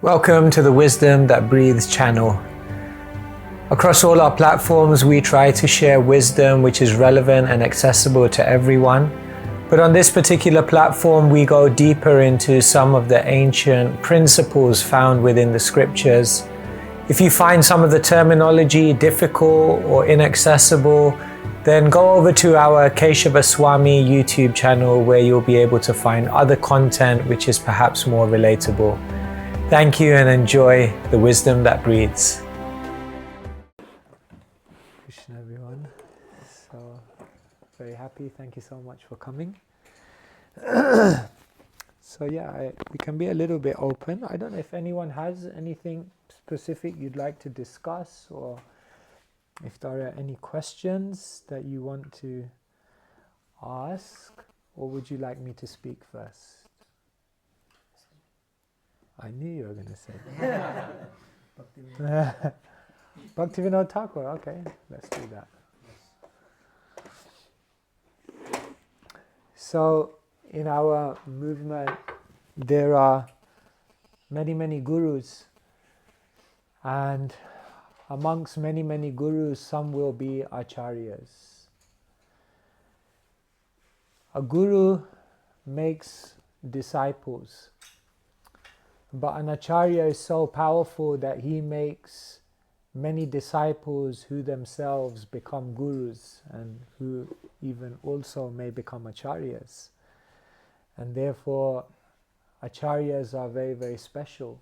Welcome to the Wisdom That Breathes channel. Across all our platforms, we try to share wisdom which is relevant and accessible to everyone. But on this particular platform, we go deeper into some of the ancient principles found within the scriptures. If you find some of the terminology difficult or inaccessible, then go over to our Keshava Swami YouTube channel where you'll be able to find other content which is perhaps more relatable. Thank you and enjoy the wisdom that breathes. Krishna everyone. So very happy. Thank you so much for coming. So we can be a little bit open. I don't know if anyone has anything specific you'd like to discuss, or if there are any questions that you want to ask, or would you like me to speak first? I knew you were going to say that. Bhaktivinoda Thakur, okay, let's do that. So, in our movement, there are many gurus, and amongst many gurus, some will be acharyas. A guru makes disciples, but an acharya is so powerful that he makes many disciples who themselves become gurus and who even also may become acharyas. And therefore, acharyas are very special.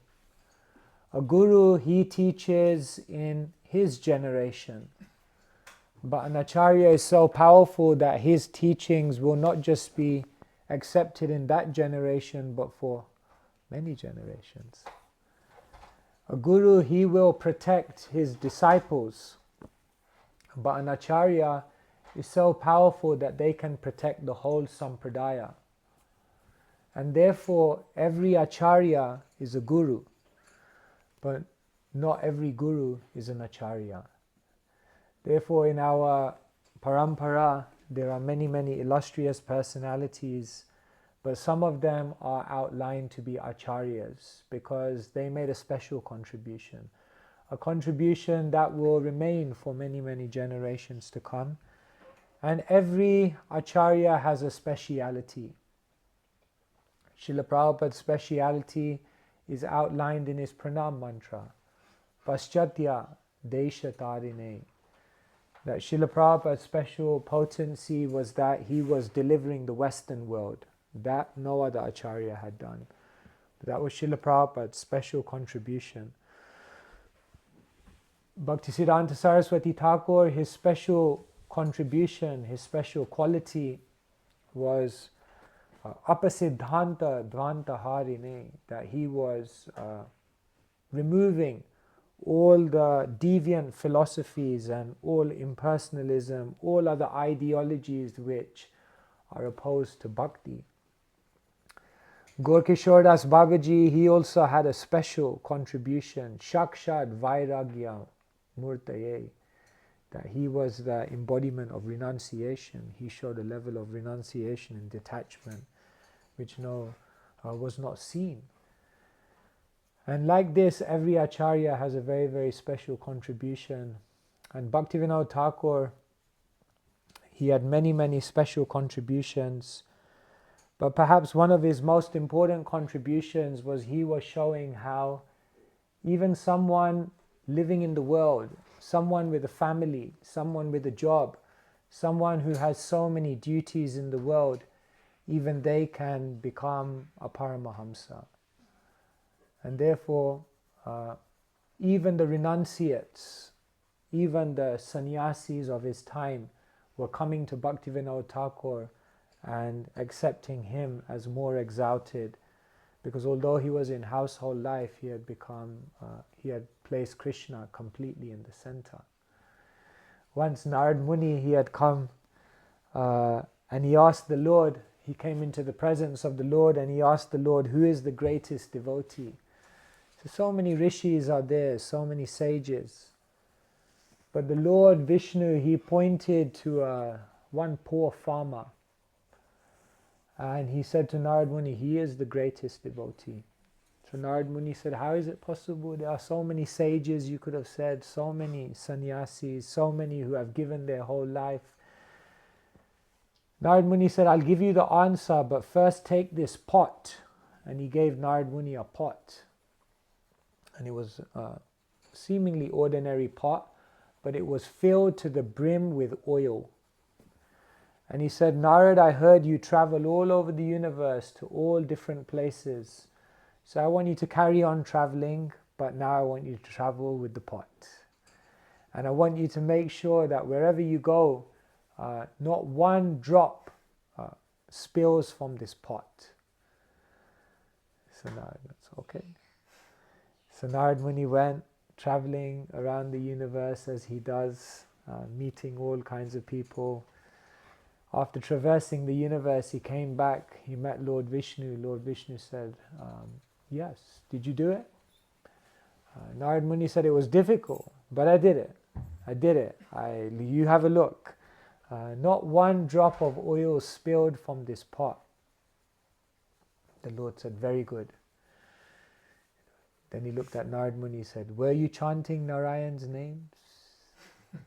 A guru, he teaches in his generation, but an acharya is so powerful that his teachings will not just be accepted in that generation, but for many generations. A guru, he will protect his disciples, but an acharya is so powerful that they can protect the whole sampradaya. And therefore, every acharya is a guru, but not every guru is an acharya. Therefore, in our parampara, there are many illustrious personalities, but some of them are outlined to be acharyas because they made a special contribution. A contribution that will remain for many generations to come. And every acharya has a speciality. Srila Prabhupada's speciality is outlined in his pranam mantra, Paschatya Desha Tarine. That Srila Prabhupada's special potency was that he was delivering the Western world. That no other acharya had done. That was Srila Prabhupada's special contribution. Bhaktisiddhanta Saraswati Thakur, his special contribution, his special quality was Apasiddhanta Dvanta Harine, that he was removing all the deviant philosophies and all impersonalism, all other ideologies which are opposed to bhakti. Gaur-Kishore Das Babaji, he also had a special contribution, Shakshad Vairagya Murtaye, that he was the embodiment of renunciation. He showed a level of renunciation and detachment which was not seen. And like this, every acharya has a very special contribution. And Bhaktivinoda Thakur, he had many special contributions. But perhaps one of his most important contributions was he was showing how even someone living in the world, someone with a family, someone with a job, someone who has so many duties in the world, even they can become a Paramahamsa. And therefore, even the renunciates, even the sannyasis of his time were coming to Bhaktivinoda Thakur and accepting him as more exalted, because although he was in household life, he had placed Krishna completely in the center. Once Narad Muni, he had come and he asked the Lord, he came into the presence of the Lord and he asked the Lord, who is the greatest devotee? So many rishis are there, so many sages. But the Lord Vishnu, he pointed to one poor farmer. And he said to Narad Muni, he is the greatest devotee. So Narad Muni said, how is it possible? There are so many sages, you could have said, so many sannyasis, so many who have given their whole life. Narad Muni said, I'll give you the answer, but first take this pot. And he gave Narad Muni a pot. And it was a seemingly ordinary pot, but it was filled to the brim with oil. And he said, Narad, I heard you travel all over the universe to all different places. So I want you to carry on traveling, but now I want you to travel with the pot. And I want you to make sure that wherever you go, not one drop spills from this pot. So Narad, that's okay. So Narad Muni went traveling around the universe as he does, meeting all kinds of people. After traversing the universe, he came back, he met Lord Vishnu. Lord Vishnu said, yes, did you do it? Narad Muni said, it was difficult, but I did it. I did it. You have a look. Not one drop of oil spilled from this pot. The Lord said, very good. Then he looked at Narad Muni and said, were you chanting Narayan's names?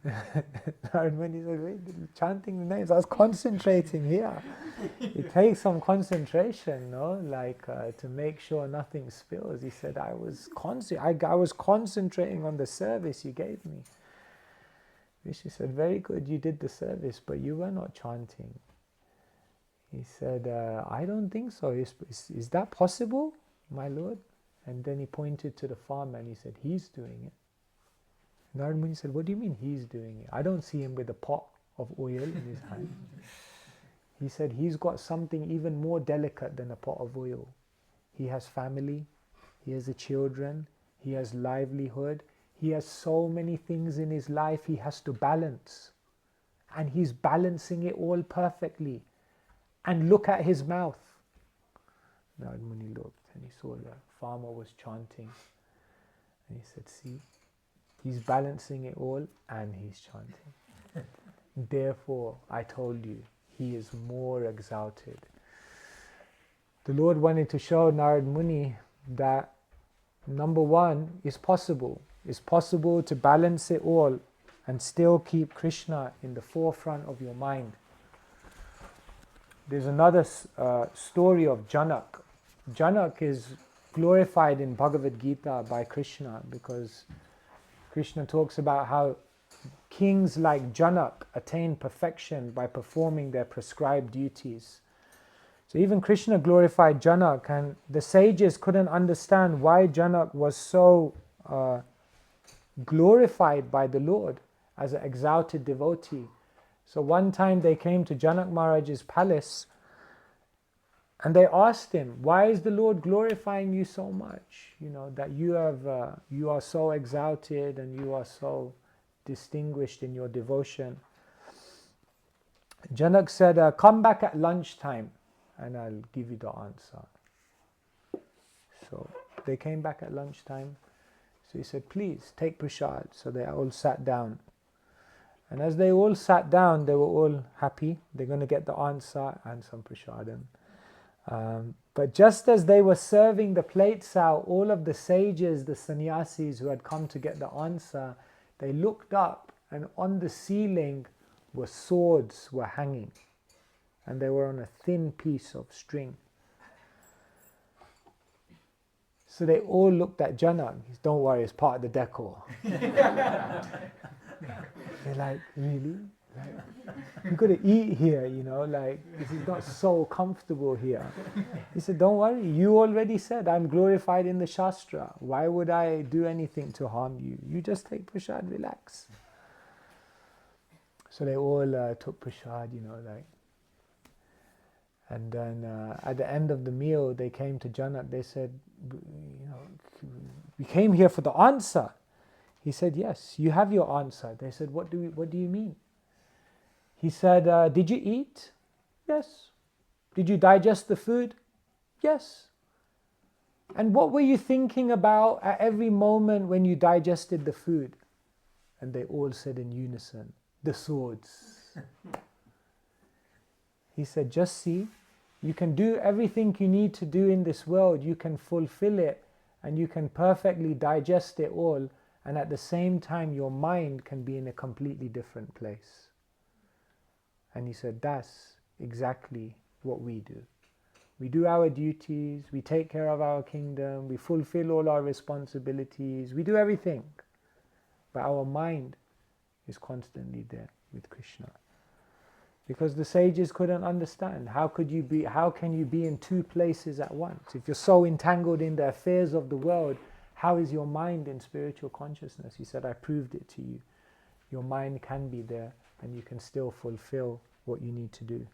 Narad Muni said, wait, chanting the names? I was concentrating here. It takes some concentration, no? To make sure nothing spills. He said, I was concentrating on the service you gave me. Vishnu said, very good, you did the service, but you were not chanting. He said, I don't think so. Is that possible, my Lord? And then he pointed to the farmer and he said, he's doing it. Narad Muni said, what do you mean he's doing it? I don't see him with a pot of oil in his hand. He said, he's got something even more delicate than a pot of oil. He has family, he has children, he has livelihood, he has so many things in his life he has to balance. And he's balancing it all perfectly. And look at his mouth. Narad Muni looked and he saw the farmer was chanting. And he said, see, he's balancing it all and he's chanting. Therefore, I told you, he is more exalted. The Lord wanted to show Narad Muni that number one is possible. It's possible to balance it all and still keep Krishna in the forefront of your mind. There's another story of Janak. Janak is glorified in Bhagavad Gita by Krishna because Krishna talks about how kings like Janak attain perfection by performing their prescribed duties. So even Krishna glorified Janak, and the sages couldn't understand why Janak was so glorified by the Lord as an exalted devotee. So one time they came to Janak Maharaj's palace and they asked him, why is the Lord glorifying you so much? You know, that you are so exalted and you are so distinguished in your devotion. Janak said, come back at lunchtime and I'll give you the answer. So they came back at lunchtime. So he said, please take prasad. So they all sat down. And as they all sat down, they were all happy. They're going to get the answer and some prasadam. But just as they were serving the plates out, all of the sages, the sannyasis who had come to get the answer, they looked up and on the ceiling were swords were hanging. And they were on a thin piece of string. So they all looked at Janak. He said, don't worry, it's part of the decor. They're like, really? Like, you've got to eat here, you know, like, this is not so comfortable here. He said, don't worry, you already said I'm glorified in the Shastra. Why would I do anything to harm you? You just take prasad, relax. So they all took prasad, you know, like. And then at the end of the meal, they came to Janak. They said, you know, we came here for the answer. He said, yes, you have your answer. They said, what do you mean? He said, did you eat? Yes. Did you digest the food? Yes. And what were you thinking about at every moment when you digested the food? And they all said in unison, the swords. He said, just see, you can do everything you need to do in this world. You can fulfill it and you can perfectly digest it all, and at the same time your mind can be in a completely different place. And he said, that's exactly what we do. We do our duties, we take care of our kingdom, we fulfill all our responsibilities, we do everything. But our mind is constantly there with Krishna. Because the sages couldn't understand. How can you be in two places at once? If you're so entangled in the affairs of the world, how is your mind in spiritual consciousness? He said, I proved it to you. Your mind can be there and you can still fulfill what you need to do.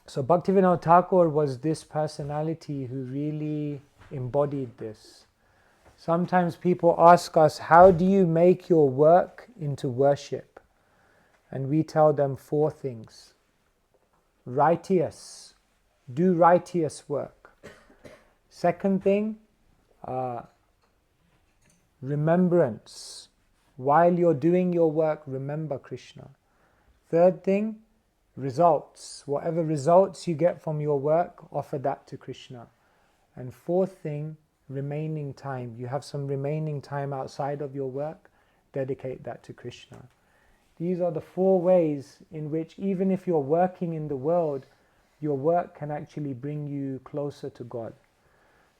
So Bhaktivinoda Thakur was this personality who really embodied this. Sometimes people ask us, how do you make your work into worship? And we tell them 4 things. Righteous. Do righteous work. Second thing, remembrance. While you're doing your work, remember Krishna. Third thing, results. Whatever results you get from your work, offer that to Krishna. And fourth thing, remaining time. You have some remaining time outside of your work, dedicate that to Krishna. These are the 4 ways in which, even if you're working in the world, your work can actually bring you closer to God.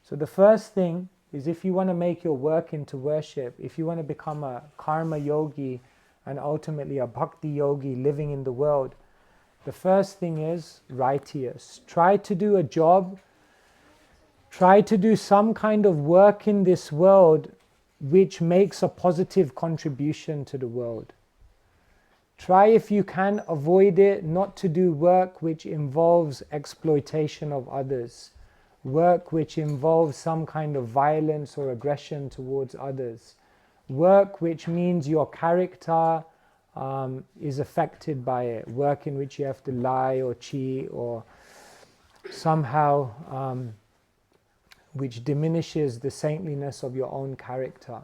So the first thing is, if you want to make your work into worship, if you want to become a karma yogi and ultimately a bhakti yogi living in the world, the first thing is righteous. Try to do a job, try to do some kind of work in this world which makes a positive contribution to the world. Try, if you can, avoid it, not to do work which involves exploitation of others, work which involves some kind of violence or aggression towards others, work which means your character is affected by it, work in which you have to lie or cheat or somehow which diminishes the saintliness of your own character.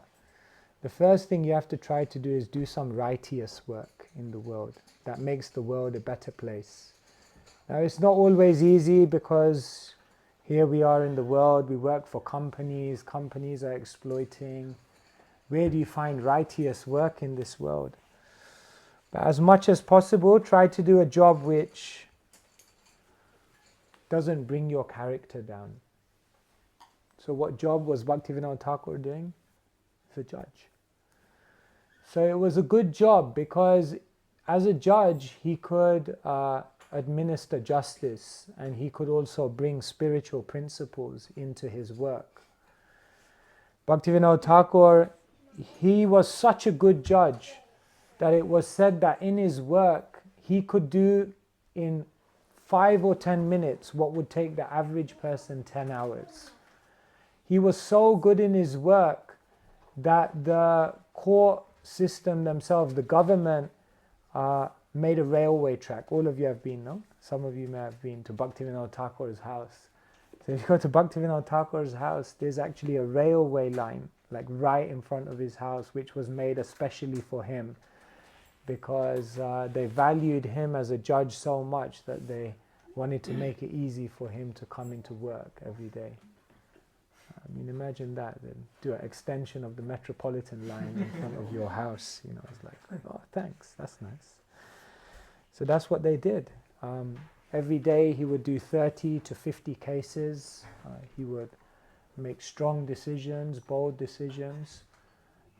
The first thing you have to try to do is do some righteous work in the world that makes the world a better place. Now, it's not always easy, because here we are in the world, we work for companies, companies are exploiting. Where do you find righteous work in this world? But as much as possible, try to do a job which doesn't bring your character down. So what job was Bhaktivinoda Thakur doing? As a judge. So it was a good job, because as a judge he could administer justice, and he could also bring spiritual principles into his work. Bhaktivinoda Thakur, he was such a good judge that it was said that in his work he could do in 5 or 10 minutes what would take the average person 10 hours. He was so good in his work that the court system themselves, the government, made a railway track. All of you have been, no? Some of you may have been to Bhaktivinoda Thakur's house. So if you go to Bhaktivinoda Thakur's house, there's actually a railway line, like right in front of his house, which was made especially for him, because they valued him as a judge so much that they wanted to make it easy for him to come into work every day. I mean, imagine that, then do an extension of the Metropolitan line in front of your house. You know, it's like, oh, thanks, that's nice. So that's what they did. Every day he would do 30 to 50 cases. He would make strong decisions, bold decisions,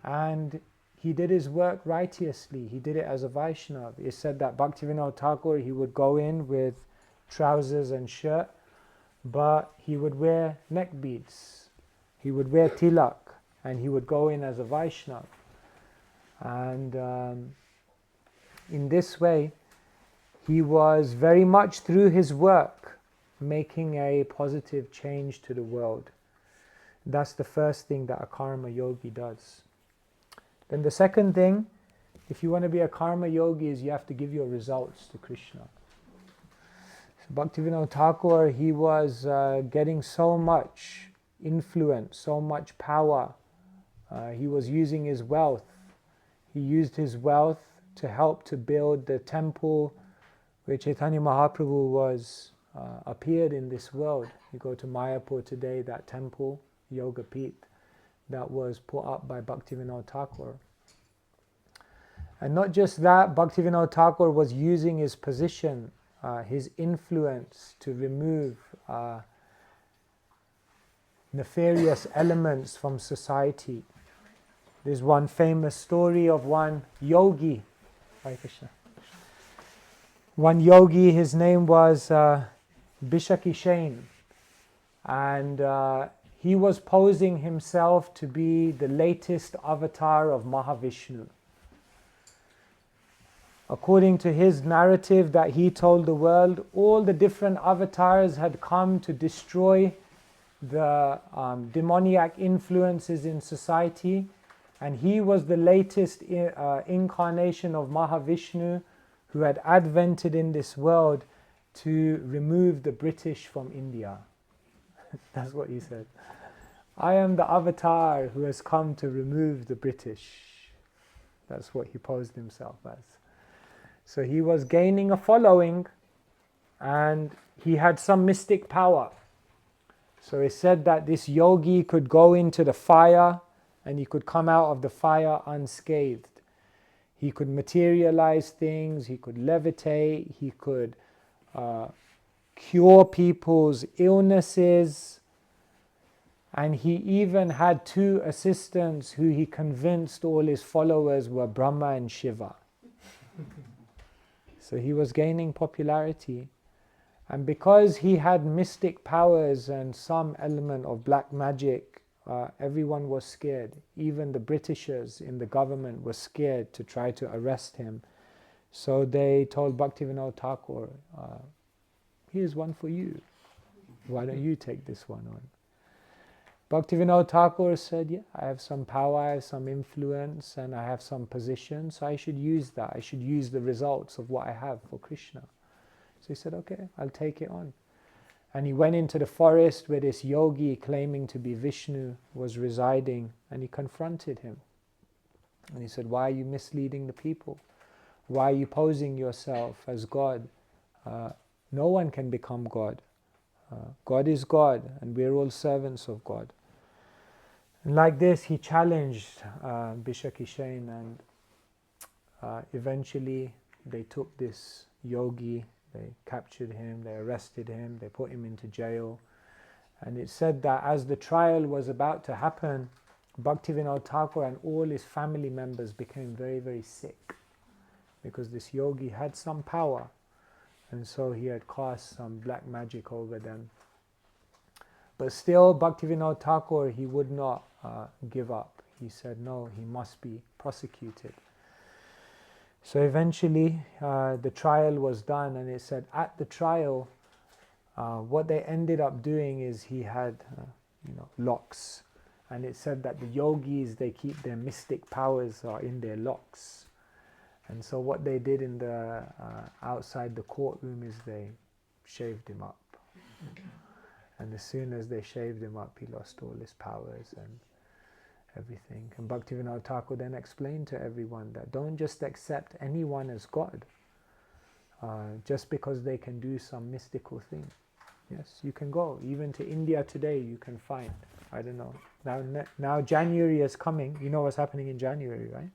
and he did his work righteously. He did it as a Vaishnava. It said that Bhaktivinoda Thakur, he would go in with trousers and shirt, but he would wear neck beads. He would wear tilak, and he would go in as a Vaishnava. And in this way, he was very much, through his work, making a positive change to the world. That's the first thing that a karma yogi does. Then the second thing, if you want to be a karma yogi, is you have to give your results to Krishna. So Bhaktivinoda Thakur, he was getting so much influence, so much power. He was using his wealth. He used his wealth to help to build the temple where Chaitanya Mahaprabhu was appeared in this world. You go to Mayapur today, that temple, Yoga Pit that was put up by Bhaktivinoda Thakur. And not just that, Bhaktivinoda Thakur was using his position, his influence to remove nefarious elements from society. There's one famous story of one yogi. Hare Krishna. One yogi, his name was Bishakishain, and he was posing himself to be the latest avatar of Mahavishnu. According to his narrative that he told the world, all the different avatars had come to destroy the demoniac influences in society, and he was the latest incarnation of Mahavishnu who had advented in this world to remove the British from India. That's what he said. I am the avatar who has come to remove the British. That's what he posed himself as. So he was gaining a following, and he had some mystic power. So he said that this yogi could go into the fire and he could come out of the fire unscathed. He could materialize things, he could levitate, he could cure people's illnesses, and he even had 2 assistants who he convinced all his followers were Brahma and Shiva. So he was gaining popularity. And because he had mystic powers and some element of black magic, everyone was scared. Even the Britishers in the government were scared to try to arrest him. So they told Bhaktivinoda Thakur, here's one for you. Why don't you take this one on? Bhaktivinoda Thakur said, yeah, I have some power, I have some influence, and I have some position, so I should use that. I should use the results of what I have for Krishna. So he said, okay, I'll take it on. And he went into the forest where this yogi claiming to be Vishnu was residing, and he confronted him. And he said, why are you misleading the people? Why are you posing yourself as God? No one can become God. God is God, and we're all servants of God. And like this, he challenged Bishakishain, and eventually they took this yogi, they captured him, they arrested him, they put him into jail. And it said that as the trial was about to happen, Bhaktivinoda Thakur and all his family members became very, very sick, because this yogi had some power, and so he had cast some black magic over them. But still, Bhaktivinoda Thakur, he would not give up. He said, no, he must be prosecuted. So eventually, the trial was done, and it said at the trial, what they ended up doing is he had, locks. And it said that the yogis, they keep their mystic powers in their locks. And so what they did in the outside the courtroom is they shaved him up. And as soon as they shaved him up, he lost all his powers and everything. And Bhaktivinoda Thakur then explained to everyone that don't just accept anyone as God, just because they can do some mystical thing. Yes, you can go. Even to India today, you can find, I don't know. Now January is coming. You know what's happening in January, right?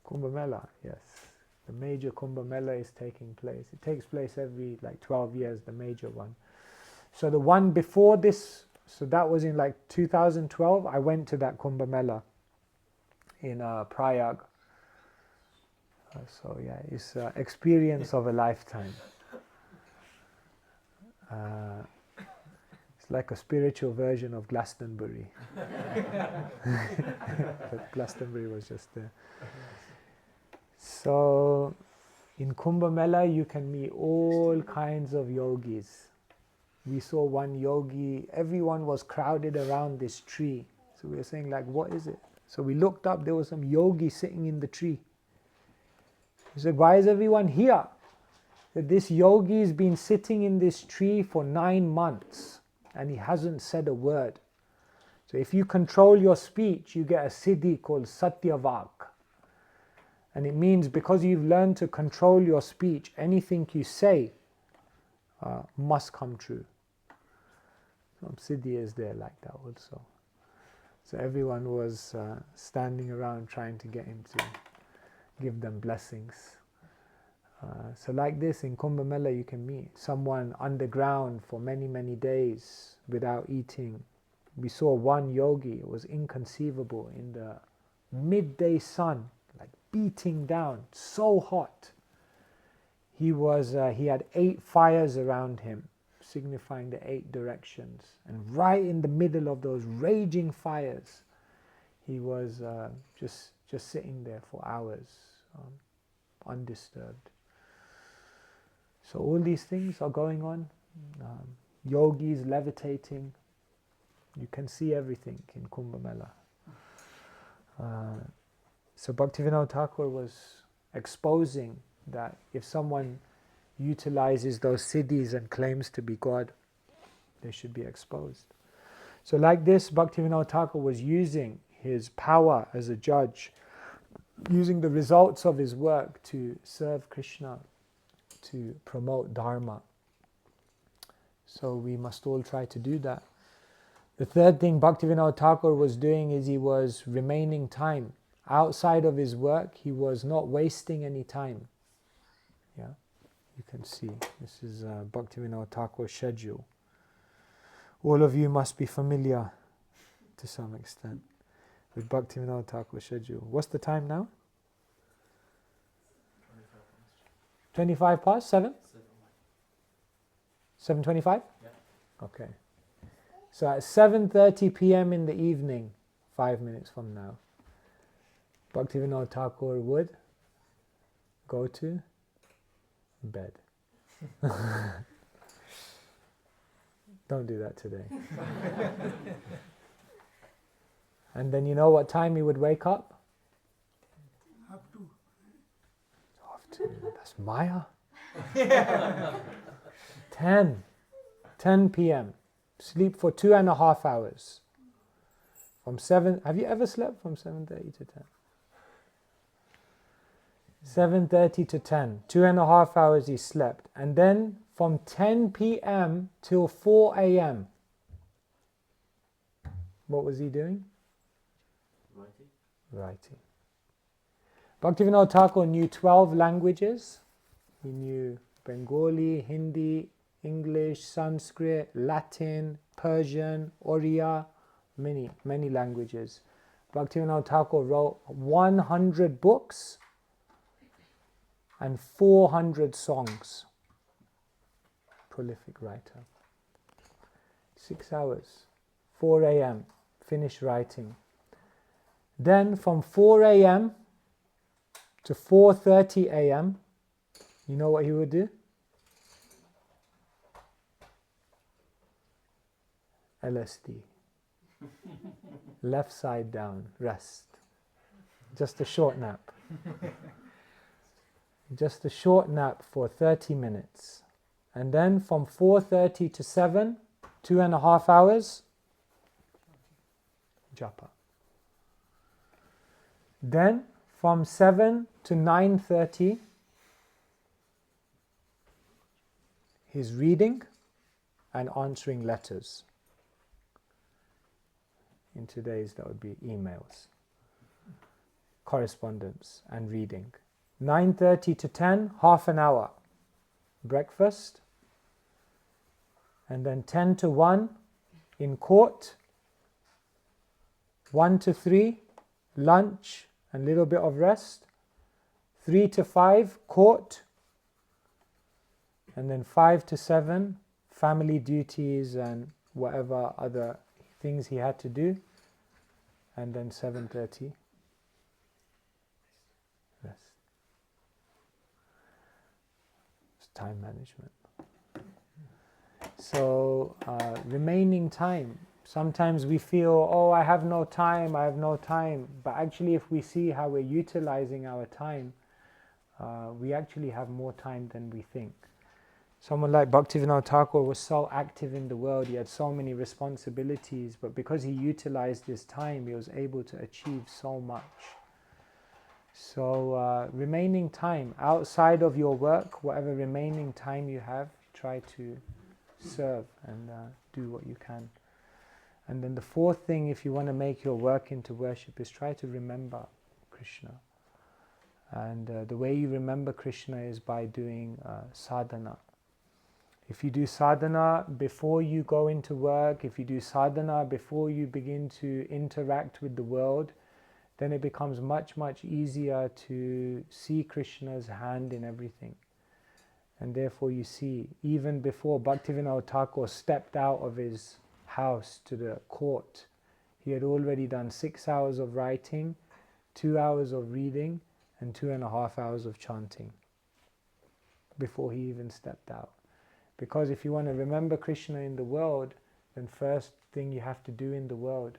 Kumbh Mela, yes. The major Kumbh Mela is taking place. It takes place every 12 years, the major one. So the one before this, so that was in 2012, I went to that Kumbh Mela in Prayag. So yeah, it's an experience of a lifetime. It's like a spiritual version of Glastonbury. But Glastonbury was just there. So in Kumbh Mela you can meet all kinds of yogis. We saw one yogi, everyone was crowded around this tree. So we were saying what is it? So we looked up, there was some yogi sitting in the tree. He said, why is everyone here? That this yogi's been sitting in this tree for 9 months and he hasn't said a word. So if you control your speech, you get a siddhi called Satyavak. And it means because you've learned to control your speech, anything you say must come true. Some Siddhi is there like that also. So everyone was standing around trying to get him to give them blessings. So like this in Kumbh Mela you can meet someone underground for many, many days without eating. We saw one yogi, it was inconceivable, in the midday sun, like beating down, so hot. He had 8 fires around him, signifying the 8 directions. And right in the middle of those raging fires, he was just sitting there for hours, undisturbed. So all these things are going on. Yogis levitating. You can see everything in Kumbh Mela. So Bhaktivinoda Thakur was exposing that if someone utilizes those siddhis and claims to be God, they should be exposed. So like this, Bhaktivinoda Thakur was using his power as a judge, using the results of his work to serve Krishna, to promote Dharma. So we must all try to do that. The third thing Bhaktivinoda Thakur was doing is he was remaining time. Outside of his work, he was not wasting any time. Yeah, you can see. This is Bhaktivinoda Thakur's schedule. All of you must be familiar, to some extent, with Bhaktivinoda Thakur's schedule. What's the time now? 25 past 7? 7:25? Yeah. Okay. So at 7:30 p.m. in the evening, 5 minutes from now, Bhaktivinoda Thakur would go to bed. Don't do that today. And then you know what time he would wake up? Up to. That's Maya. 10 p.m. Sleep for 2.5 hours. From 7, have you ever slept from 7:30 to 10? 7:30 to 10, 2.5 hours he slept. And then from 10 p.m. till 4 a.m. what was he doing? Writing. Bhaktivinoda Thakur knew 12 languages. He knew Bengali, Hindi, English, Sanskrit, Latin, Persian, Oriya, many languages. Bhaktivinoda Thakur wrote 100 books and 400 songs. Prolific writer. 6 hours, 4 a.m., finish writing. Then from 4 a.m. to 4:30 a.m., you know what he would do? LSD. Left side down, rest. Just a short nap. Just a short nap for 30 minutes. And then from 4:30 to 7, 2.5 hours, japa. Then from 7 to 9:30, he's reading and answering letters. In today's, that would be emails, correspondence and reading. 9:30 to 10, half an hour, breakfast. And then 10 to 1, in court. 1 to 3, lunch and a little bit of rest. 3 to 5, court. And then 5 to 7, family duties and whatever other things he had to do. And then 7:30, rest. It's time management. So remaining time. Sometimes we feel, oh, I have no time. But actually, if we see how we're utilizing our time, we actually have more time than we think. Someone like Bhaktivinoda Thakur was so active in the world, he had so many responsibilities, but because he utilized his time, he was able to achieve so much. So remaining time, outside of your work, whatever remaining time you have, try to serve and do what you can. And then the fourth thing, if you want to make your work into worship, is try to remember Krishna. And the way you remember Krishna is by doing sadhana. If you do sadhana before you go into work, if you do sadhana before you begin to interact with the world, then it becomes much, much easier to see Krishna's hand in everything. And therefore you see, even before Bhaktivinoda Thakur stepped out of his house to the court, he had already done 6 hours of writing, 2 hours of reading, and 2.5 hours of chanting before he even stepped out. Because if you want to remember Krishna in the world, then first thing you have to do in the world,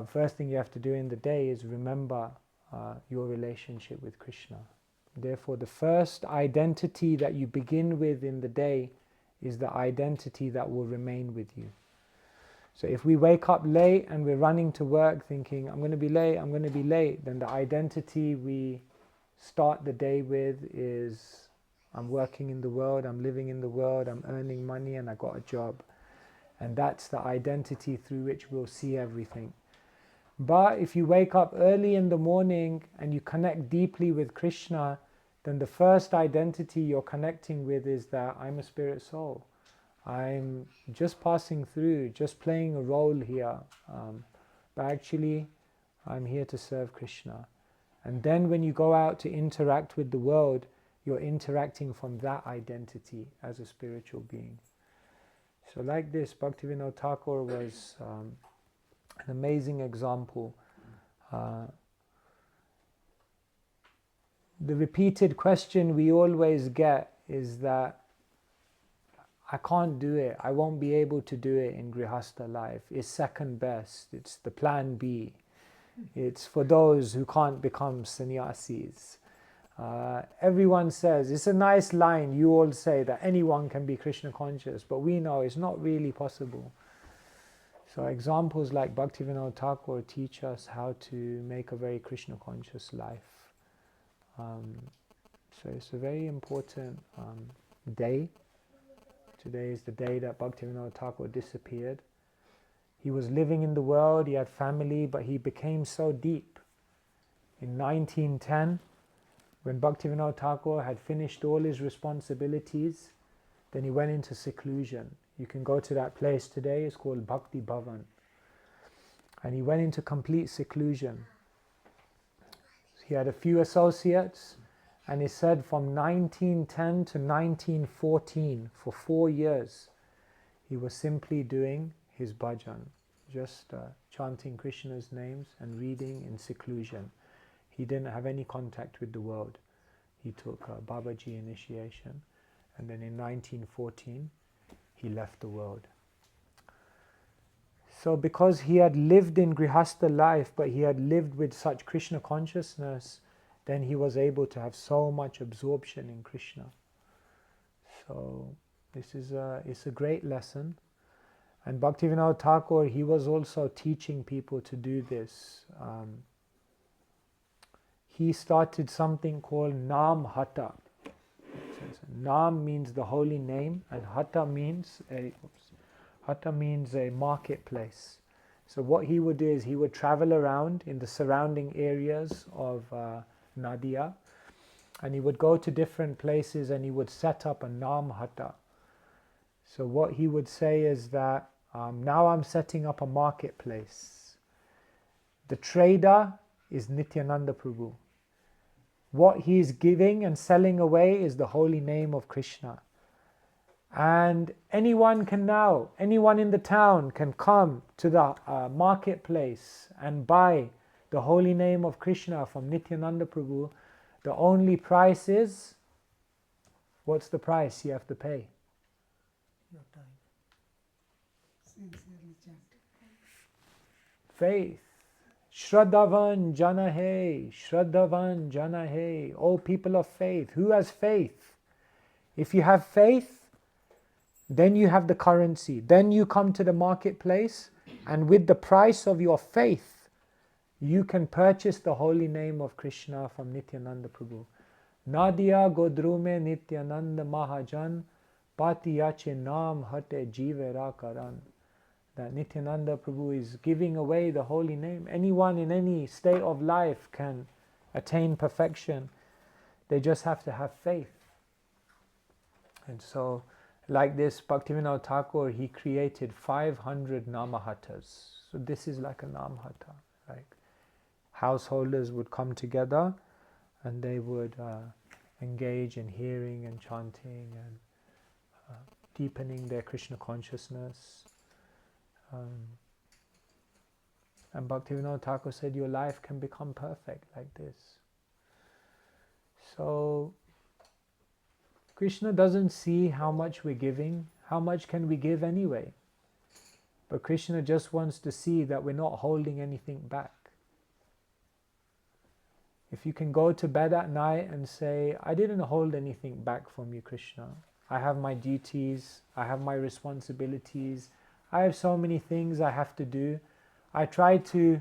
first thing you have to do in the day is remember your relationship with Krishna. Therefore, the first identity that you begin with in the day is the identity that will remain with you. So if we wake up late and we're running to work thinking, I'm going to be late, I'm going to be late, then the identity we start the day with is, I'm working in the world, I'm living in the world, I'm earning money, and I got a job. And that's the identity through which we'll see everything. But if you wake up early in the morning and you connect deeply with Krishna, then the first identity you're connecting with is that I'm a spirit soul. I'm just passing through, just playing a role here. But actually, I'm here to serve Krishna. And then when you go out to interact with the world, you're interacting from that identity as a spiritual being. So like this, Bhaktivinoda Thakur was an amazing example. The repeated question we always get is that I can't do it, I won't be able to do it in Grihastha life. It's second best, it's the plan B. It's for those who can't become sannyasis. Everyone says, it's a nice line, you all say that anyone can be Krishna conscious, but we know it's not really possible. So examples like Bhaktivinoda Thakur teach us how to make a very Krishna conscious life. So it's a very important day. Today is the day that Bhaktivinoda Thakur disappeared. He was living in the world, he had family, but he became so deep. In 1910, when Bhaktivinoda Thakur had finished all his responsibilities, then he went into seclusion. You can go to that place today, it's called Bhakti Bhavan. And he went into complete seclusion. He had a few associates, and he said from 1910 to 1914, for 4 years, he was simply doing his bhajan, just chanting Krishna's names and reading in seclusion. He didn't have any contact with the world. He took Babaji initiation, and then in 1914, he left the world. So because he had lived in Grihastha life, but he had lived with such Krishna consciousness, then he was able to have so much absorption in Krishna. So this is it's a great lesson. And Bhaktivinoda Thakur, he was also teaching people to do this. He started something called Nam Hata. Nam means the holy name, and Hata means a marketplace. So what he would do is he would travel around in the surrounding areas of Nadia, and he would go to different places and he would set up a Nam Hata. So what he would say is that now I'm setting up a marketplace. The trader is Nityananda Prabhu. What he is giving and selling away is the holy name of Krishna. And anyone in the town can come to the marketplace and buy the holy name of Krishna from Nityananda Prabhu. The only price is, what's the price you have to pay? Your time. Sincerely chant. Faith. Shraddhavan jana hai, Shraddhavan jana hai. O people of faith, who has faith? If you have faith, then you have the currency. Then you come to the marketplace, and with the price of your faith, you can purchase the holy name of Krishna from Nityananda Prabhu. Nadia Godrume Nityananda Mahajan Patiyache naam hate jivera karan. That Nityananda Prabhu is giving away the holy name. Anyone in any state of life can attain perfection. They just have to have faith. And so, like this, Bhaktivinoda Thakur, he created 500 namahatas. So this is like a namhata. Like householders would come together and they would engage in hearing and chanting and deepening their Krishna consciousness. And Bhaktivinoda Thakur said, your life can become perfect like this. So Krishna doesn't see how much we're giving. How much can we give anyway? But Krishna just wants to see that we're not holding anything back. If you can go to bed at night and say, I didn't hold anything back from you, Krishna. I have my duties, I have my responsibilities, I have so many things I have to do. I tried to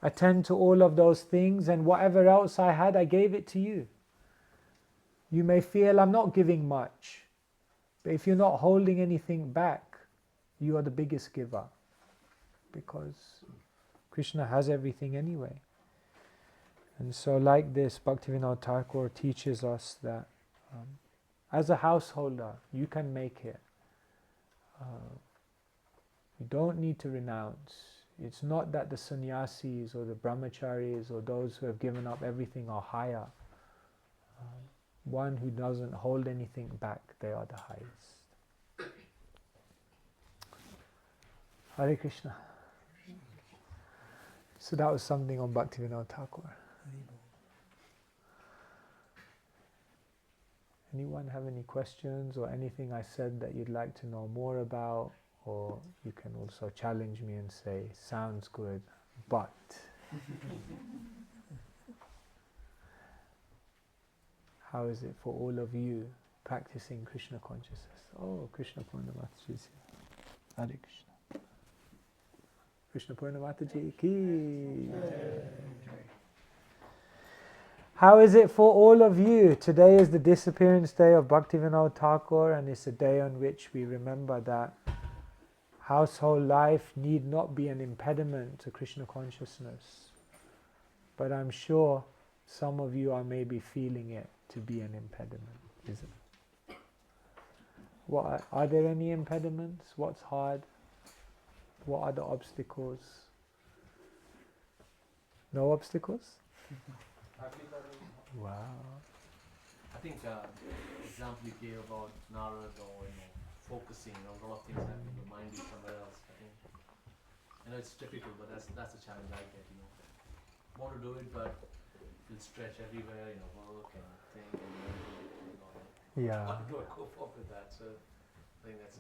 attend to all of those things, and whatever else I had, I gave it to you. You may feel I'm not giving much, but if you're not holding anything back, you are the biggest giver, because Krishna has everything anyway. And so like this, Bhaktivinoda Thakur teaches us that as a householder, you can make it. You don't need to renounce. It's not that the sannyasis or the brahmacharis or those who have given up everything are higher. One who doesn't hold anything back, they are the highest. Hare Krishna. So that was something on Bhaktivinoda Thakur. Anyone have any questions or anything I said that you'd like to know more about? Or you can also challenge me and say, sounds good, but. How is it for all of you practicing Krishna consciousness? Oh, Krishna Purnamataji is here. Hare Krishna. Krishna Purnamataji ki. How is it for all of you? Today is the disappearance day of Bhaktivinoda Thakur, and it's a day on which we remember that household life need not be an impediment to Krishna consciousness. But I'm sure some of you are maybe feeling it to be an impediment, isn't it? What are there any impediments? What's hard? What are the obstacles? No obstacles? Wow. I think example you gave about Narad or focusing on a lot of things happening, your mind is somewhere else. I know it's difficult, but that's the challenge I get. Want to do it, but you'll stretch everywhere. Work and think and Yeah. how do I cope up with that? So I think that's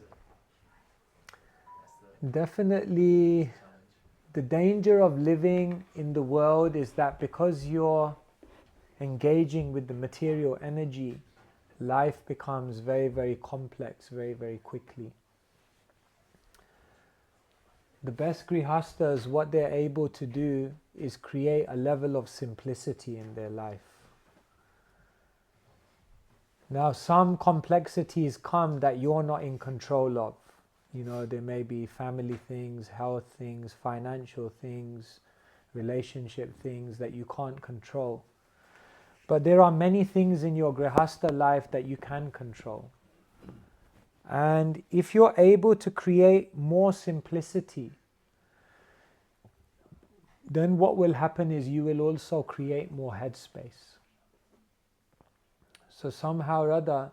the Definitely. challenge. The danger of living in the world is that because you're engaging with the material energy, life becomes very, very complex very, very quickly. The best grihastas, what they're able to do is create a level of simplicity in their life. Now, some complexities come that you're not in control of. There may be family things, health things, financial things, relationship things that you can't control. But there are many things in your grihasta life that you can control. And if you're able to create more simplicity, then what will happen is you will also create more headspace. So somehow or other,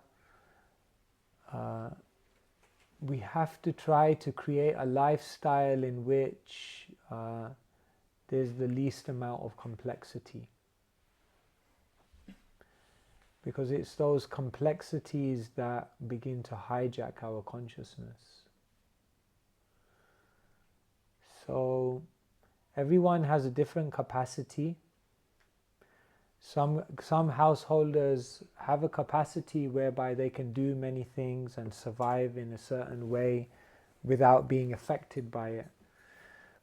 we have to try to create a lifestyle in which there's the least amount of complexity. Because it's those complexities that begin to hijack our consciousness. So everyone has a different capacity. Some householders have a capacity whereby they can do many things and survive in a certain way without being affected by it.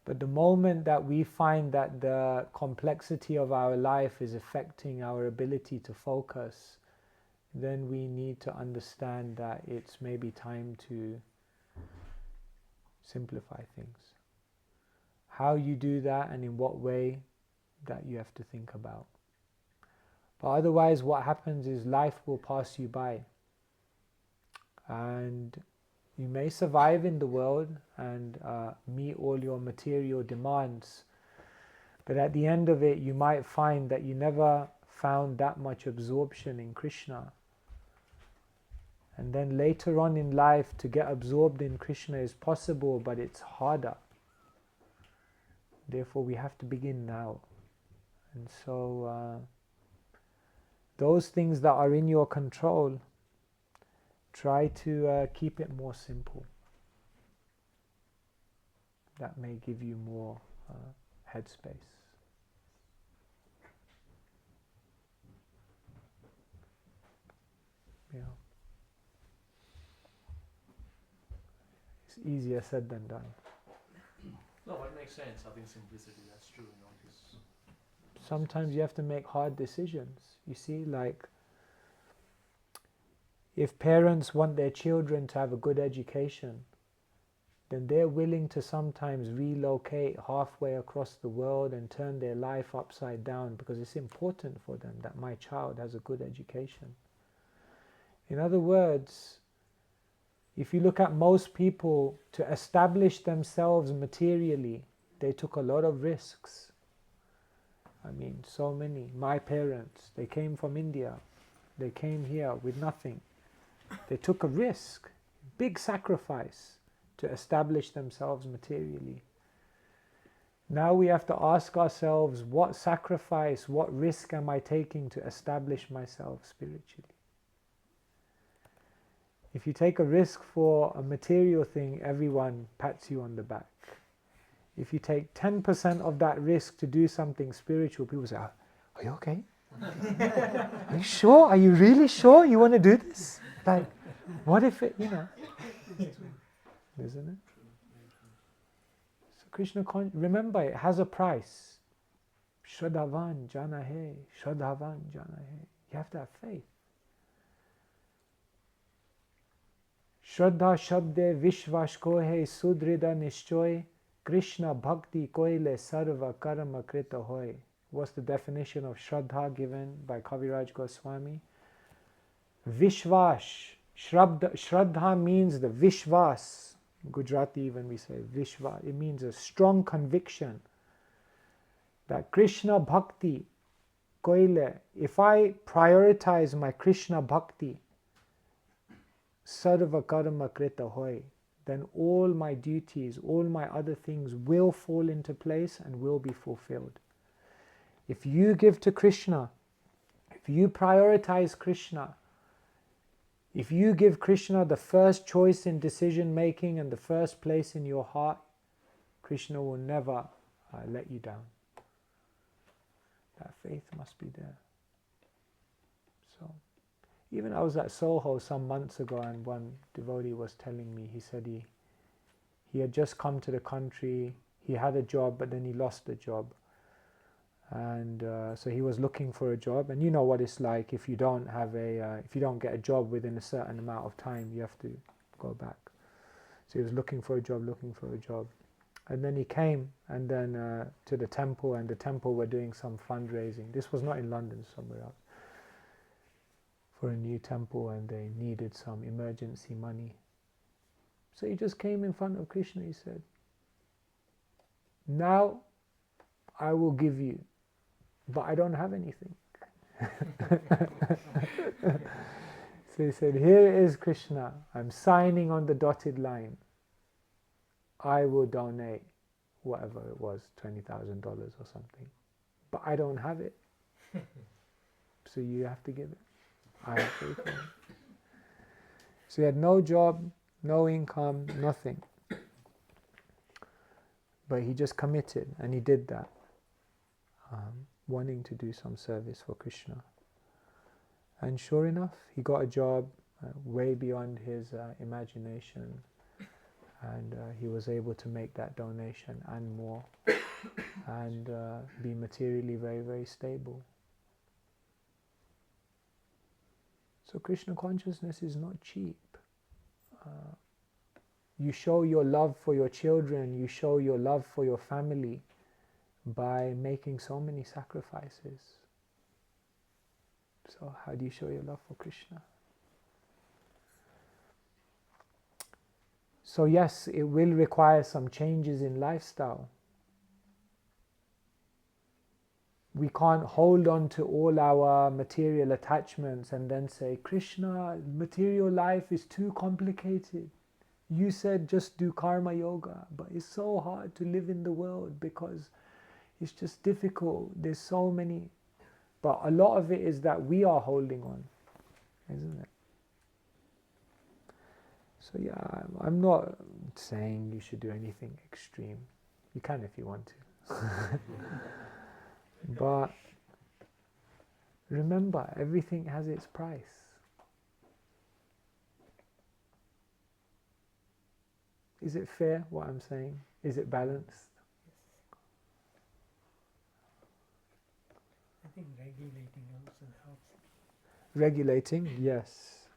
But the moment that we find that the complexity of our life is affecting our ability to focus, then we need to understand that it's maybe time to simplify things. How you do that and in what way, that you have to think about. But otherwise what happens is life will pass you by, and you may survive in the world and meet all your material demands, but at the end of it you might find that you never found that much absorption in Krishna. And then later on in life to get absorbed in Krishna is possible, but it's harder. Therefore we have to begin now. And so those things that are in your control, try to keep it more simple. That may give you more headspace. Yeah. It's easier said than done. No, it makes sense. I think simplicity, that's true. Just sometimes you have to make hard decisions. You see, like if parents want their children to have a good education, then they're willing to sometimes relocate halfway across the world and turn their life upside down because it's important for them that my child has a good education. In other words, if you look at most people, to establish themselves materially, they took a lot of risks. I mean, so many. My parents, they came from India. They came here with nothing. They took a risk, big sacrifice to establish themselves materially. Now we have to ask ourselves, what sacrifice, what risk am I taking to establish myself spiritually? If you take a risk for a material thing, everyone pats you on the back. If you take 10% of that risk to do something spiritual, people say, are you okay? Are you sure? Are you really sure you want to do this? Like, what if it, isn't it? So Krishna, remember, it has a price. Shraddhavan jana hai, Shraddhavan jana hai. You have to have faith. Shraddha shabde vishvash ko hai, sudrida nishchoy, Krishna bhakti koile sarva karma krita hoy. What's the definition of Shraddha given by Kaviraj Goswami? Vishvash. Shraddha means the Vishvas. In Gujarati even we say Vishva. It means a strong conviction that Krishna bhakti koile, if I prioritize my Krishna bhakti, sarva karma krita hoy, then all my duties, all my other things will fall into place and will be fulfilled. If you give to Krishna, if you prioritize Krishna, if you give Krishna the first choice in decision making and the first place in your heart, Krishna will never let you down. That faith must be there. So, even I was at Soho some months ago and one devotee was telling me, he said he had just come to the country, he had a job but then he lost the job. And so he was looking for a job, and you know what it's like if you don't have if you don't get a job within a certain amount of time, you have to go back. So he was looking for a job, and then he came and then to the temple, and the temple were doing some fundraising. This was not in London, somewhere else, for a new temple, and they needed some emergency money. So he just came in front of Krishna. He said, "Now I will give you, but I don't have anything." So he said, "Here is Krishna. I'm signing on the dotted line. I will donate whatever it was, $20,000 or something. But I don't have it. So you have to give it. I have faith in it." So he had no job, no income, nothing. But he just committed, and he did that, wanting to do some service for Krishna. And sure enough, he got a job way beyond his imagination, and he was able to make that donation and more, and be materially very, very stable. So Krishna consciousness is not cheap. You show your love for your children, you show your love for your family by making so many sacrifices. So how do you show your love for Krishna? So yes, it will require some changes in lifestyle. We can't hold on to all our material attachments and then say, Krishna, material life is too complicated. You said just do karma yoga, but it's so hard to live in the world because it's just difficult. There's so many. But a lot of it is that we are holding on, isn't it? So yeah, I'm not saying you should do anything extreme. You can if you want to. But remember, everything has its price. Is it fair what I'm saying? Is it balanced? I think regulating also helps. Regulating, yes.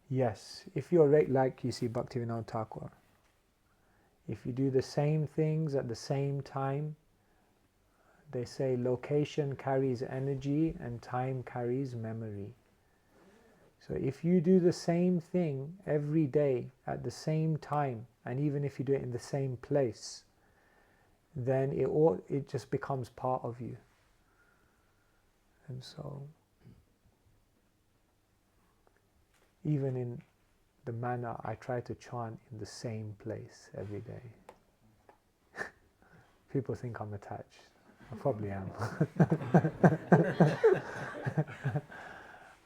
Yes, if you're like you see Bhaktivinoda Thakur, if you do the same things at the same time, they say location carries energy and time carries memory. So if you do the same thing every day at the same time, and even if you do it in the same place, then it just becomes part of you. And so even in the manner I try to chant in the same place every day. People think I'm attached. I probably am.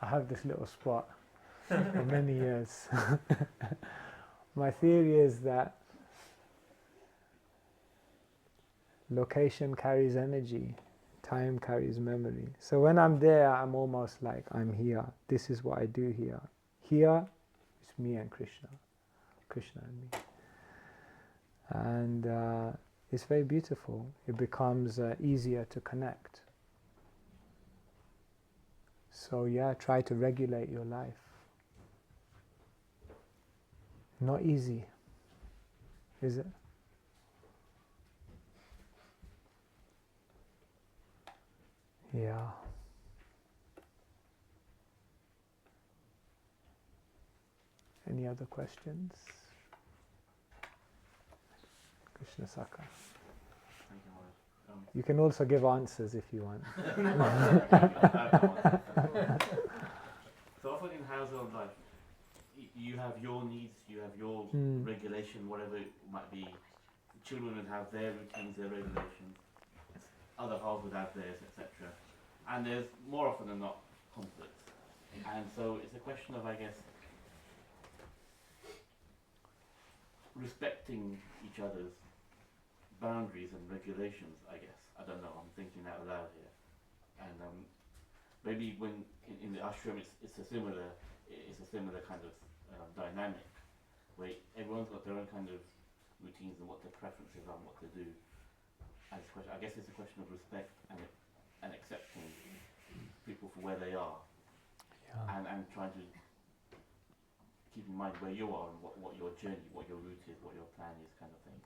I have this little spot for many years. My theory is that location carries energy, time carries memory. So when I'm there, I'm almost like I'm here. This is what I do here. Here, it's me and Krishna. Krishna and me. And it's very beautiful. It becomes easier to connect. So yeah, try to regulate your life. Not easy, is it? Yeah. Any other questions? Krishna Saka. Thank you, Maharaj. You can also give answers if you want. So often in household life, you have your needs, you have your regulation, whatever it might be. Children would have their routines, their regulations. Other halves would have theirs, etc. And there's more often than not conflict. And so it's a question of, I guess, respecting each other's boundaries and regulations, I guess. I don't know, I'm thinking out loud here. And maybe when in the ashram it's a similar kind of dynamic, where everyone's got their own kind of routines and what their preferences are and what to do. And I guess it's a question of respect and accepting people for where they are, and trying to keep in mind where you are and what your journey, what your route is, what your plan is, kind of thing.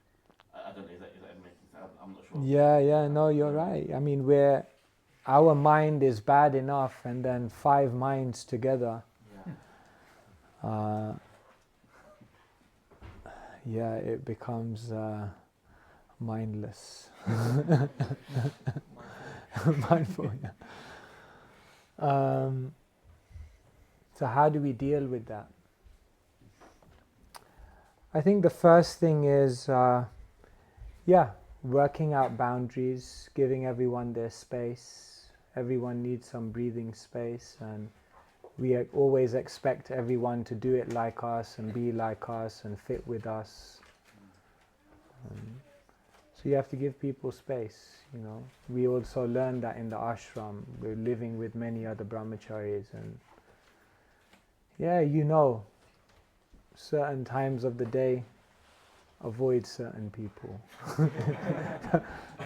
I don't know, is that making sense? I'm not sure. Yeah, no, you're right. I mean, our mind is bad enough, and then 5 minds together. Yeah, it becomes mindless. Mindful, yeah. So how do we deal with that? I think the first thing is, working out boundaries, giving everyone their space. Everyone needs some breathing space, and we always expect everyone to do it like us and be like us and fit with us. So you have to give people space, you know. We also learn that in the ashram. We're living with many other brahmacharis, and certain times of the day, avoid certain people.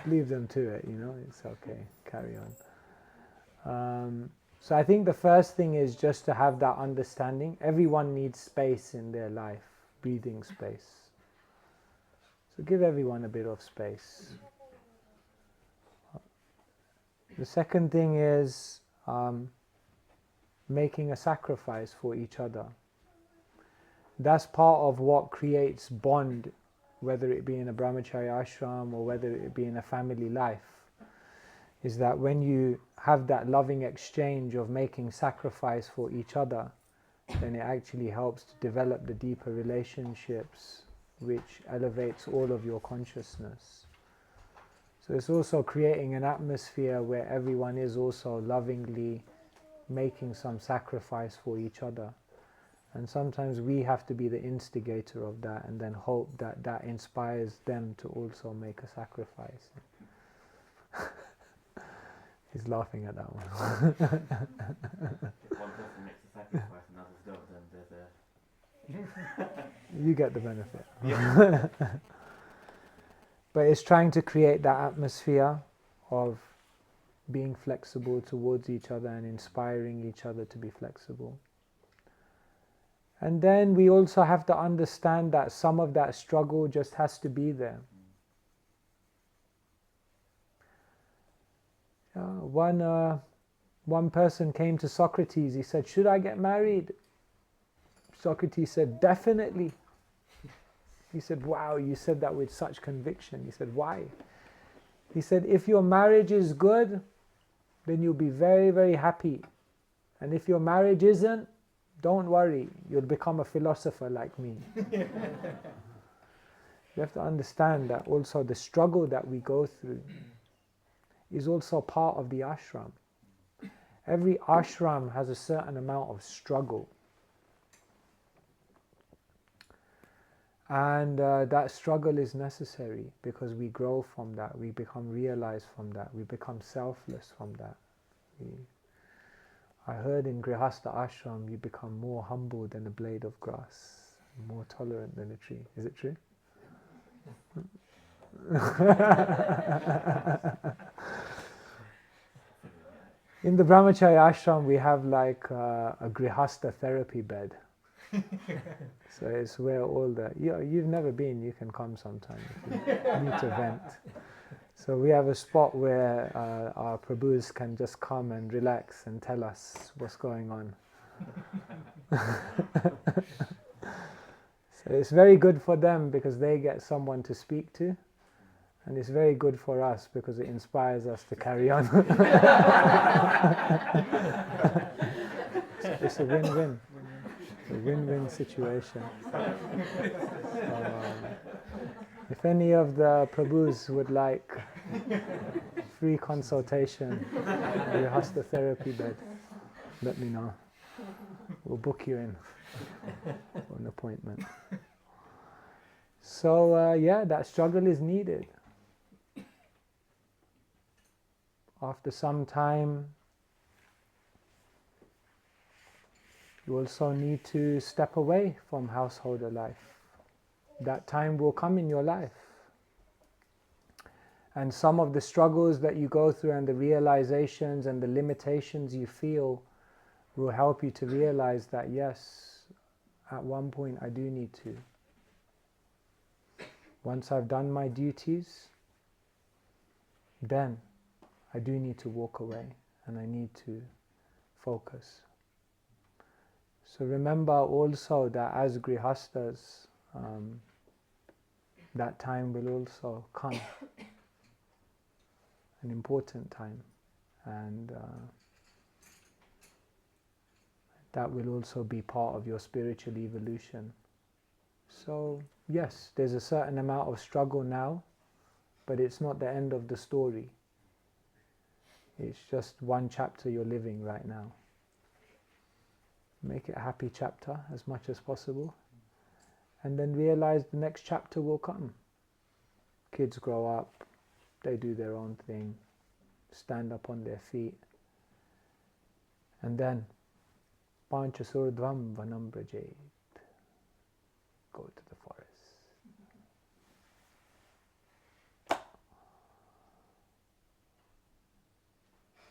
Leave them to it, you know, it's okay, carry on. So I think the first thing is just to have that understanding. Everyone needs space in their life, breathing space. So give everyone a bit of space. The second thing is making a sacrifice for each other. That's part of what creates bond, whether it be in a brahmacharya ashram or whether it be in a family life, is that when you have that loving exchange of making sacrifice for each other, then it actually helps to develop the deeper relationships which elevates all of your consciousness. So it's also creating an atmosphere where everyone is also lovingly making some sacrifice for each other. And sometimes we have to be the instigator of that and then hope that that inspires them to also make a sacrifice. He's laughing at that one. If one person makes a sacrifice and others don't, then there's a... You get the benefit. Yeah. But it's trying to create that atmosphere of being flexible towards each other and inspiring each other to be flexible. And then we also have to understand that some of that struggle just has to be there. One person came to Socrates, he said, "Should I get married?" Socrates said, "Definitely." He said, "Wow, you said that with such conviction." He said, "Why?" He said, "If your marriage is good, then you'll be very, very happy. And if your marriage isn't, don't worry, you'll become a philosopher like me." You have to understand that also the struggle that we go through is also part of the ashram. Every ashram has a certain amount of struggle. And that struggle is necessary because we grow from that, we become realized from that, we become selfless from that. I heard in Grihastha ashram you become more humble than a blade of grass, more tolerant than a tree. Is it true? In the brahmacharya ashram we have like a Grihastha therapy bed. So it's where all the... you've never been, you can come sometime if you need to vent. So we have a spot where our Prabhus can just come and relax and tell us what's going on. So it's very good for them because they get someone to speak to, and it's very good for us because it inspires us to carry on. So it's a win-win. A win-win situation. If any of the Prabhus would like free consultation, Grihastha therapy bed, let me know. We'll book you in for an appointment. So that struggle is needed. After some time, you also need to step away from householder life. That time will come in your life. And some of the struggles that you go through and the realizations and the limitations you feel will help you to realize that yes, at one point I do need to. Once I've done my duties, then I do need to walk away and I need to focus. So remember also that as Grihasthas, that time will also come, an important time, and that will also be part of your spiritual evolution. So yes, there's a certain amount of struggle now, but it's not the end of the story. It's just one chapter you're living right now. Make it a happy chapter as much as possible, and then realize the next chapter will come. Kids grow up, they do their own thing, stand up on their feet, and then Panchasurdvam Vanam Brajet, go to the forest.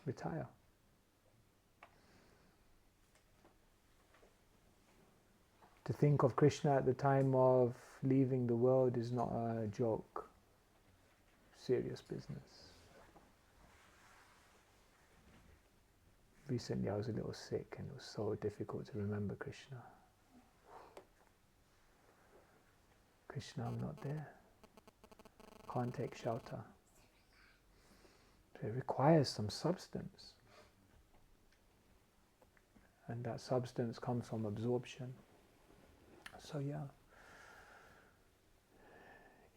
Retire. To think of Krishna at the time of leaving the world is not a joke. Serious business. Recently I was a little sick and it was so difficult to remember Krishna. Krishna, I'm not there. Can't take shelter. So it requires some substance. And that substance comes from absorption. So yeah,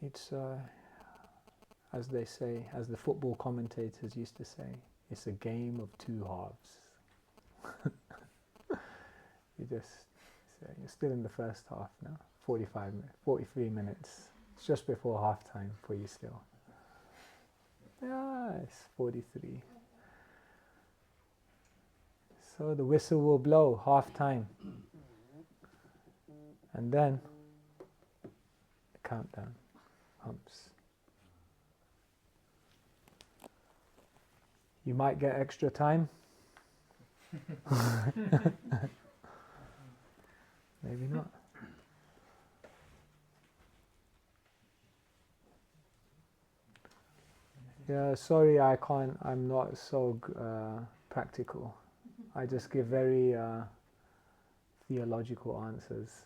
it's, as they say, as the football commentators used to say, it's a game of two halves. You're still in the first half now, 43 minutes. It's just before half time for you still. Yeah, it's 43. So the whistle will blow, half time. And then the countdown humps. You might get extra time. Maybe not. Yeah, sorry, I can't. I'm not so practical. I just give very theological answers.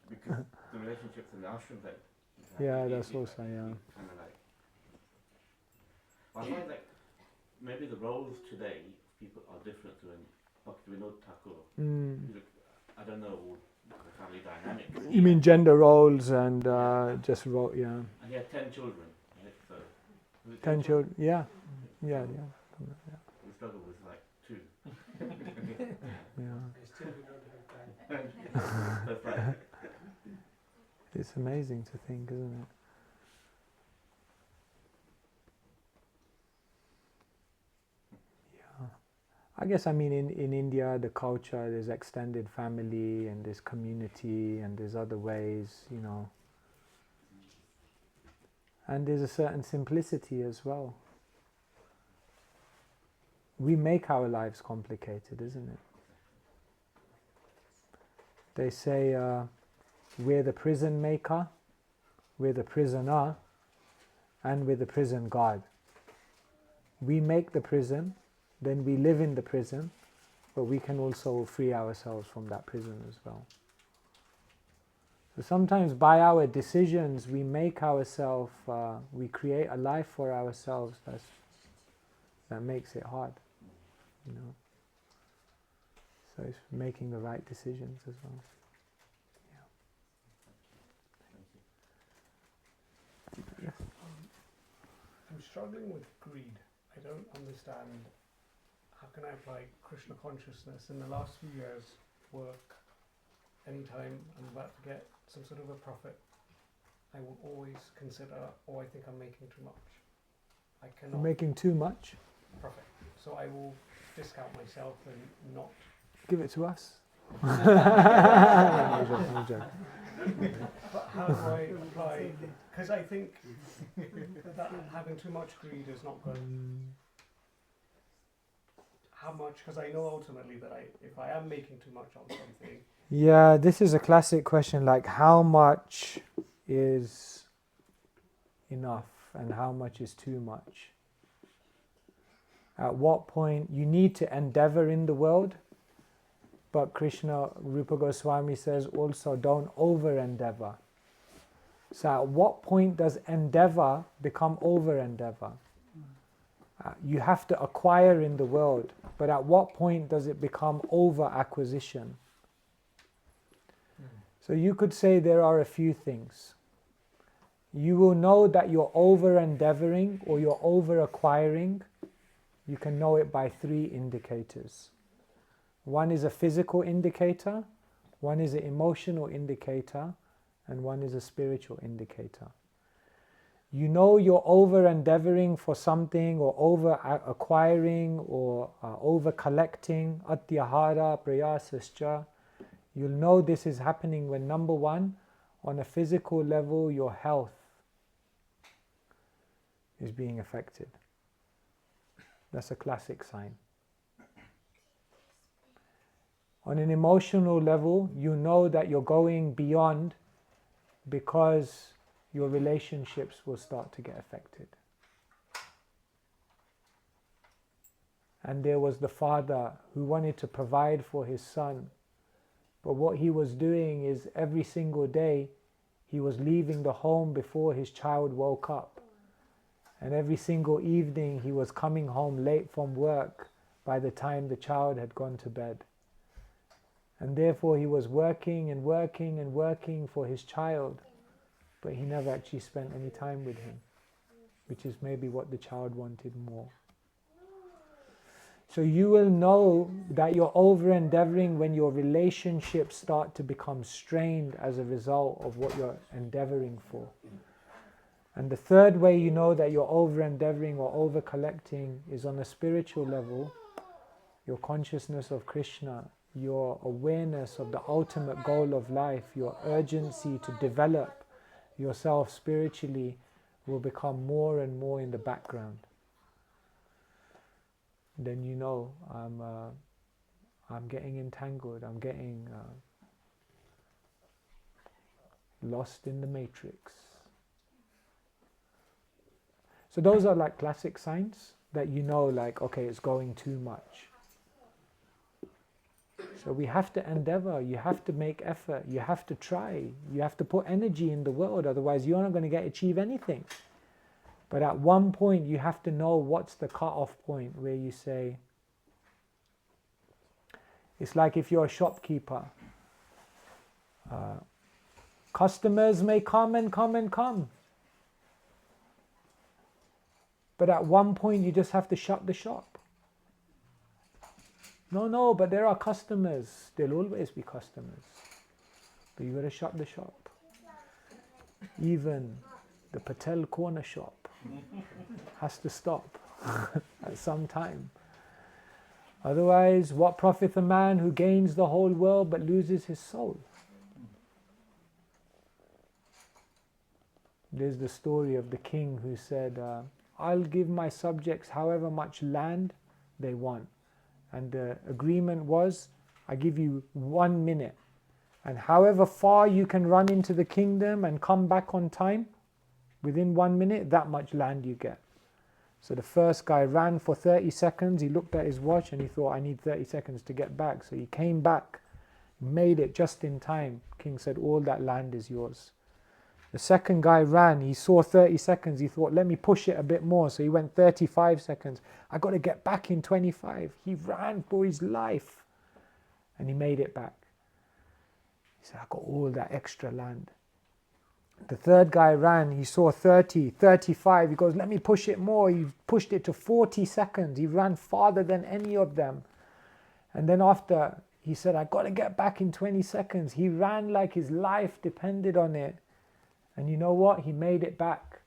Because the relationships in the ashram that Yeah, that's also, yeah. Kind of like, I find like maybe the roles today of people are different to when Bhaktivinoda Thakur. I don't know the family dynamic. You mean gender roles and just role, yeah. And he had 10 children, right? So, was it 10 children, yeah. Yeah. We struggled with like 2. Yeah. I still do not have time. That's right. It's amazing to think, isn't it? Yeah. I guess, I mean, in India, the culture, there's extended family and there's community and there's other ways, you know. And there's a certain simplicity as well. We make our lives complicated, isn't it? They say we're the prison maker, we're the prisoner, and we're the prison guard. We make the prison, then we live in the prison, but we can also free ourselves from that prison as well. So sometimes by our decisions we make ourselves, we create a life for ourselves that makes it hard, you know. So it's making the right decisions as well. Yeah. I'm struggling with greed. I don't understand how can I apply Krishna consciousness in the last few years work. Anytime I'm about to get some sort of a profit, I will always consider, oh, I think I'm making too much. I cannot You're making too much? profit. So I will discount myself and not. Give it to us. No joke. But how do I apply? Because I think that having too much greed is not good. How much? Because I know ultimately that if I am making too much on something. Yeah, this is a classic question, like how much is enough and how much is too much? At what point you need to endeavor in the world, but Krishna, Rupa Goswami says also don't over endeavor. So at what point does endeavor become over endeavor? You have to acquire in the world, but at what point does it become over acquisition? So you could say there are a few things. You will know that you're over endeavoring or you're over acquiring. You can know it by 3 indicators. One is a physical indicator, one is an emotional indicator, and one is a spiritual indicator. You know you're over endeavoring for something or over acquiring or over collecting, atyahara prayasascha. You'll know this is happening when, number 1, on a physical level, your health is being affected. That's a classic sign. On an emotional level, you know that you're going beyond because your relationships will start to get affected. And there was the father who wanted to provide for his son. But what he was doing is every single day he was leaving the home before his child woke up. And every single evening he was coming home late from work by the time the child had gone to bed. And therefore he was working and working and working for his child, but he never actually spent any time with him, which is maybe what the child wanted more. So you will know that you're over-endeavoring when your relationships start to become strained as a result of what you're endeavoring for. And the third way you know that you're over-endeavoring or over-collecting is on a spiritual level. Your consciousness of Krishna, your awareness of the ultimate goal of life, your urgency to develop yourself spiritually will become more and more in the background. Then you know I'm getting entangled, I'm getting lost in the matrix. So those are like classic signs that you know, like, okay, it's going too much. So we have to endeavor, you have to make effort, you have to try, you have to put energy in the world, otherwise you're not going to achieve anything. But at one point you have to know what's the cut-off point where you say, it's like if you're a shopkeeper. Customers may come and come and come. But at one point you just have to shut the shop. No, but there are customers. There'll always be customers. But you've got to shut the shop. Even the Patel corner shop has to stop at some time. Otherwise, what profiteth a man who gains the whole world but loses his soul? There's the story of the king who said, I'll give my subjects however much land they want. And the agreement was, I give you 1 minute. And however far you can run into the kingdom and come back on time, within 1 minute, that much land you get. So the first guy ran for 30 seconds, he looked at his watch and he thought, I need 30 seconds to get back. So he came back, made it just in time. King said, all that land is yours. The second guy ran, he saw 30 seconds, he thought, let me push it a bit more. So he went 35 seconds. I got to get back in 25. He ran for his life and he made it back. He said, I got all that extra land. The third guy ran, he saw 30, 35, he goes, let me push it more. He pushed it to 40 seconds. He ran farther than any of them. And then after, he said, I got to get back in 20 seconds. He ran like his life depended on it. And you know what? He made it back.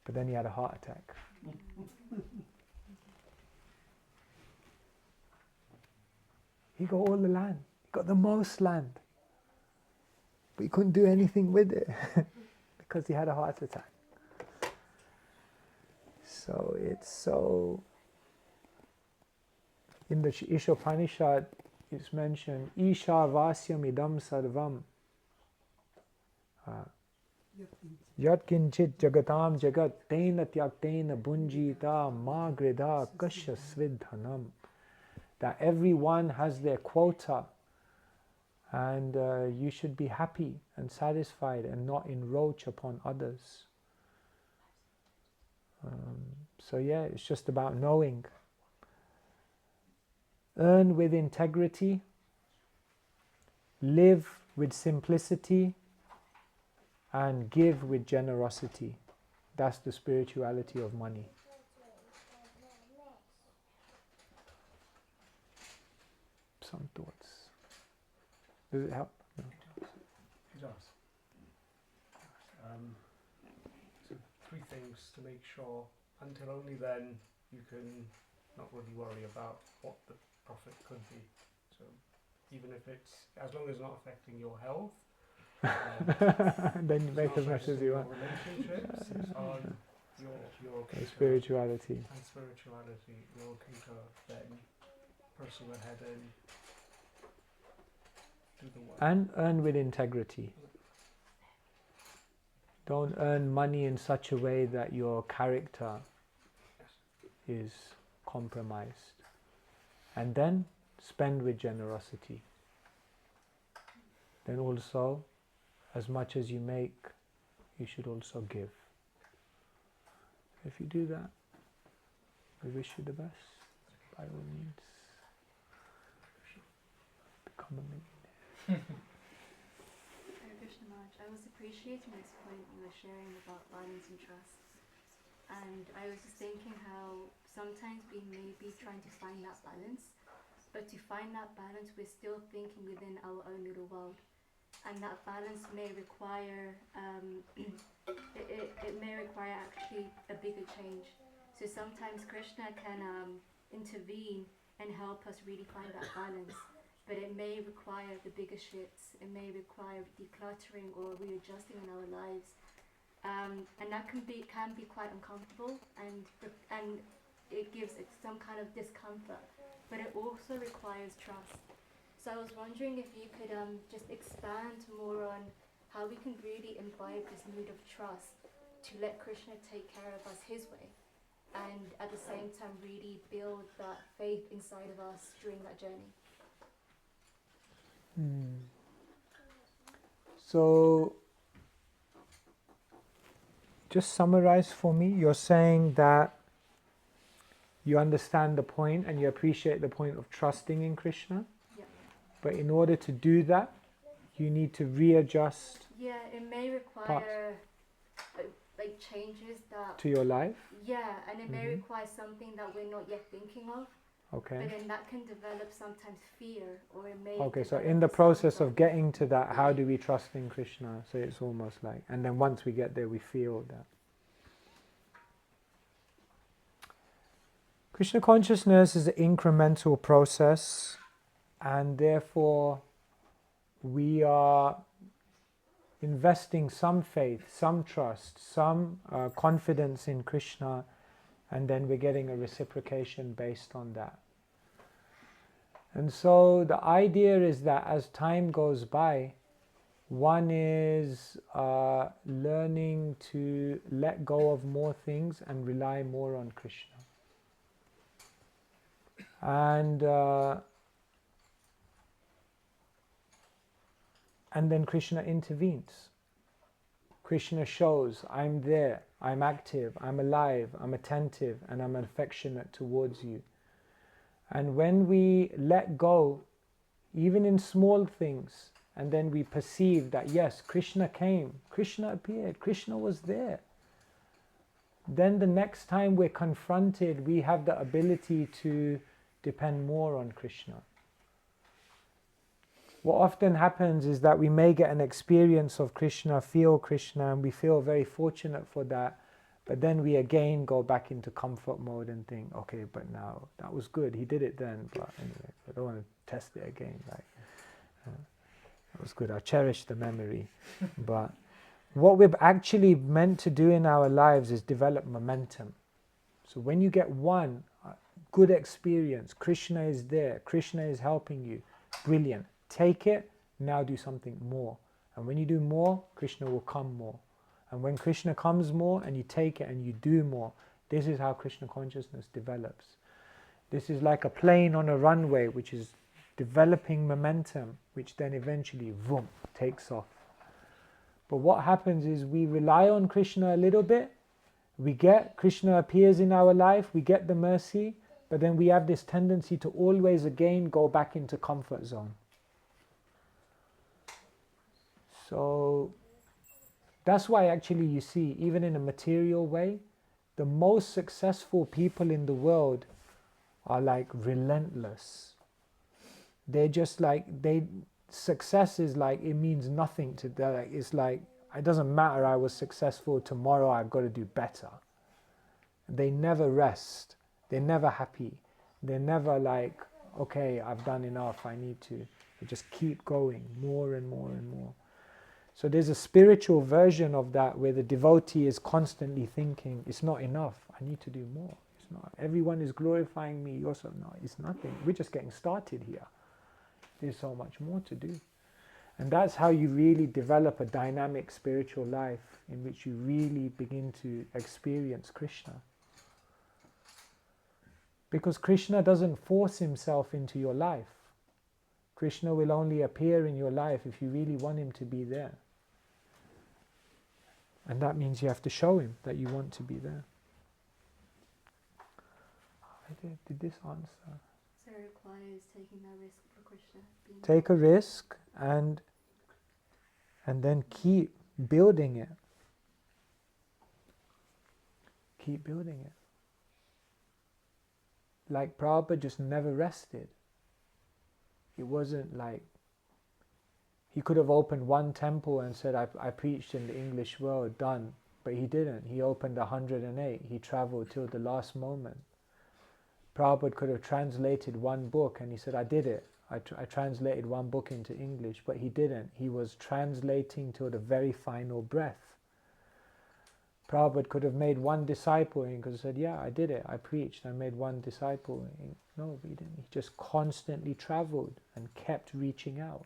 But then he had a heart attack. He got all the land. He got the most land. But he couldn't do anything with it because he had a heart attack. So it's so... In the Ishopanishad, it's mentioned, Isha Vasyam Idam Sarvam. Yat kinchit jagatam jagat tena tyaktena bunjita ma grida kasya svidhanam. That everyone has their quota. And you should be happy and satisfied and not encroach upon others. So yeah, it's just about knowing. Earn with integrity. Live with simplicity. And give with generosity. That's the spirituality of money. Some thoughts. Does it help? No. It does. So 3 things to make sure, until only then you can not really worry about what the profit could be. So even if it's, as long as it's not affecting your health, then you make as much as you want. Relationships, on your And spirituality. And spirituality, you're okay to then pursue ahead and do the work. And earn with integrity. Don't earn money in such a way that your character is compromised. And then spend with generosity. Then also, as much as you make, you should also give. If you do that, we wish you the best. By all means, become a millionaire. Hare Krishna Maharaj, I was appreciating this point you were sharing about balance and trust. And I was just thinking how sometimes we may be trying to find that balance, but to find that balance we're still thinking within our own little world. And that balance may require, it may require actually a bigger change. So sometimes Krishna can intervene and help us really find that balance. But it may require the bigger shifts, it may require decluttering or readjusting in our lives. And that can be quite uncomfortable, and it gives it some kind of discomfort, but it also requires trust. So I was wondering if you could just expand more on how we can really imbibe this mood of trust to let Krishna take care of us his way, and at the same time really build that faith inside of us during that journey. So, just summarize for me. You're saying that you understand the point and you appreciate the point of trusting in Krishna. Yeah. But in order to do that, you need to readjust. Yeah, it may require like changes that. To your life. Yeah, and it may require something that we're not yet thinking of. Okay. But then that can develop sometimes fear, or it may. Okay, so develop in the process discomfort. of getting to that, how do we trust in Krishna? So it's almost like, and then once we get there, we feel that. Krishna consciousness is an incremental process, and therefore we are investing some faith, some trust, some confidence in Krishna, and then we're getting a reciprocation based on that. And so the idea is that as time goes by, one is learning to let go of more things and rely more on Krishna. And then Krishna intervenes. Krishna shows, I'm there, I'm active, I'm alive, I'm attentive, and I'm affectionate towards you. And when we let go, even in small things, and then we perceive that yes, Krishna came, Krishna appeared, Krishna was there, then the next time we're confronted, we have the ability to depend more on Krishna. What often happens is that we may get an experience of Krishna, feel Krishna, and we feel very fortunate for that, but then we again go back into comfort mode and think, okay, but now that was good, he did it then, but anyway, I don't want to test it again. That was good, I cherish the memory. But what we're actually meant to do in our lives is develop momentum. So when you get one good experience, Krishna is there, Krishna is helping you, brilliant. Take it, now do something more. And when you do more, Krishna will come more. And when Krishna comes more and you take it and you do more, this is how Krishna consciousness develops. This is like a plane on a runway which is developing momentum, which then eventually, vroom, takes off. But what happens is we rely on Krishna a little bit, Krishna appears in our life, we get the mercy, but then we have this tendency to always again go back into comfort zone. So that's why actually you see, even in a material way, the most successful people in the world are like relentless. They're just like, success is like, it means nothing to them. It's like, it doesn't matter, I was successful, tomorrow I've got to do better. They never rest. They're never happy. They're never like, okay, I've done enough, I need to. They just keep going more and more and more. So there's a spiritual version of that where the devotee is constantly thinking, it's not enough, I need to do more. It's not. Everyone is glorifying me. You're so no. It's nothing. We're just getting started here. There's so much more to do. And that's how you really develop a dynamic spiritual life in which you really begin to experience Krishna. Because Krishna doesn't force himself into your life. Krishna will only appear in your life if you really want him to be there. And that means you have to show him that you want to be there. Did this answer? So it requires taking that risk for Krishna. Take a risk and then keep building it. Keep building it. Like Prabhupada just never rested. It wasn't like he could have opened one temple and said, I preached in the English world, done. But he didn't. He opened 108. He traveled till the last moment. Prabhupada could have translated one book and he said, I did it. I translated one book into English, but he didn't. He was translating till the very final breath. Prabhupada could have made one disciple and he could have said, yeah, I did it. I preached. I made one disciple. No, he didn't. He just constantly traveled and kept reaching out.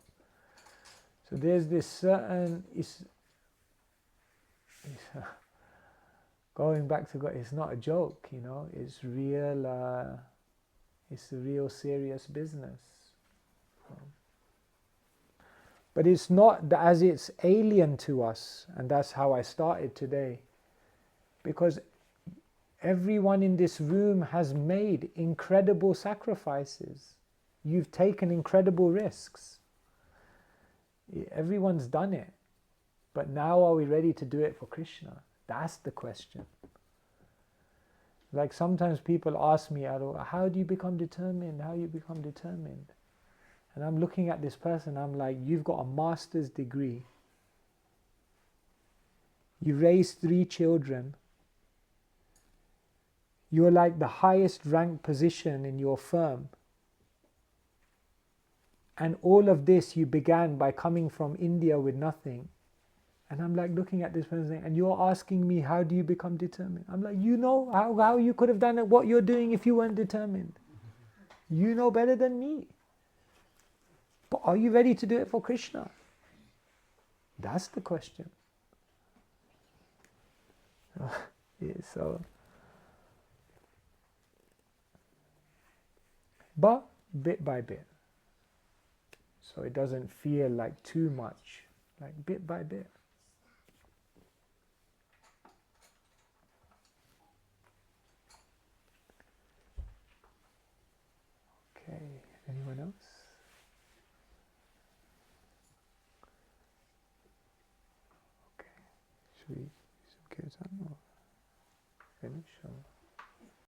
So there's this certain, going back to God, it's not a joke, you know, it's real, it's a real serious business. But it's not as it's alien to us, and that's how I started today. Because everyone in this room has made incredible sacrifices. You've taken incredible risks. Everyone's done it. But now are we ready to do it for Krishna? That's the question. Like sometimes people ask me, how do you become determined? How do you become determined? And I'm looking at this person, I'm like, you've got a master's degree. You raised 3 children. You're like the highest ranked position in your firm. And all of this you began by coming from India with nothing. And I'm like looking at this person and you're asking me, how do you become determined? I'm like, you know how you could have done it, what you're doing if you weren't determined. You know better than me. But are you ready to do it for Krishna? That's the question. Yeah, so, but bit by bit. So it doesn't feel like too much, like bit by bit. Okay, anyone else? Okay, should we do some kirtan or finish? Or?